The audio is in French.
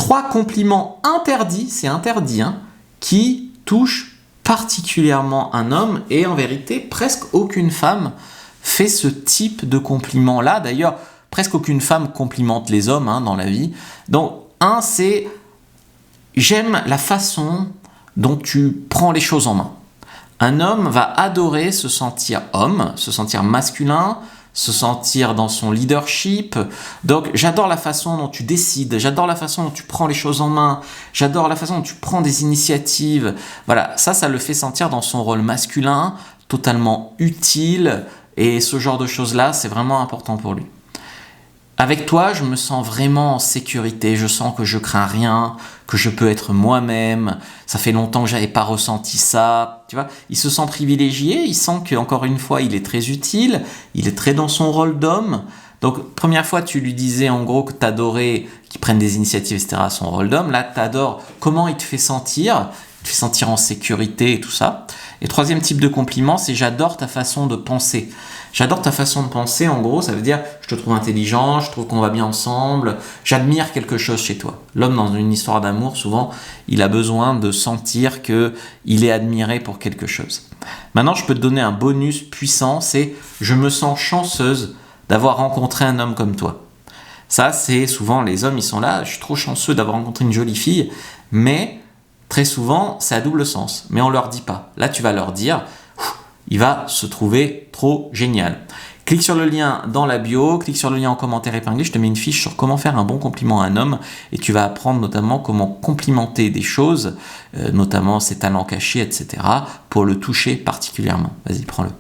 3 compliments interdits, c'est interdit, hein, qui touchent particulièrement un homme, et en vérité, presque aucune femme fait ce type de compliment-là. D'ailleurs, presque aucune femme complimente les hommes dans la vie. Donc, un, c'est « j'aime la façon dont tu prends les choses en main ». Un homme va adorer se sentir homme, se sentir masculin, se sentir dans son leadership. Donc, j'adore la façon dont tu décides, j'adore la façon dont tu prends les choses en main, j'adore la façon dont tu prends des initiatives. Voilà, ça le fait sentir dans son rôle masculin, totalement utile, et ce genre de choses-là, c'est vraiment important pour lui. Avec toi, je me sens vraiment en sécurité, je sens que je crains rien, que je peux être moi-même, ça fait longtemps que j'avais pas ressenti ça, tu vois. Il se sent privilégié, il sent qu'encore une fois, il est très utile, il est très dans son rôle d'homme. Donc, première fois, tu lui disais en gros que t'adorais qu'il prenne des initiatives, etc., à son rôle d'homme. Là, t'adores comment il te fait sentir en sécurité et tout ça. Et troisième type de compliment, c'est « j'adore ta façon de penser ». J'adore ta façon de penser, en gros, ça veut dire « je te trouve intelligent, je trouve qu'on va bien ensemble, j'admire quelque chose chez toi ». L'homme, dans une histoire d'amour, souvent, il a besoin de sentir qu'il est admiré pour quelque chose. Maintenant, je peux te donner un bonus puissant, c'est « je me sens chanceuse d'avoir rencontré un homme comme toi ». Ça, c'est souvent, les hommes, ils sont là « je suis trop chanceux d'avoir rencontré une jolie fille », mais très souvent, c'est à double sens, mais on leur dit pas. Là, tu vas leur dire, il va se trouver trop génial. Clique sur le lien dans la bio, clique sur le lien en commentaire épinglé, je te mets une fiche sur comment faire un bon compliment à un homme, et tu vas apprendre notamment comment complimenter des choses, notamment ses talents cachés, etc., pour le toucher particulièrement. Vas-y, prends-le.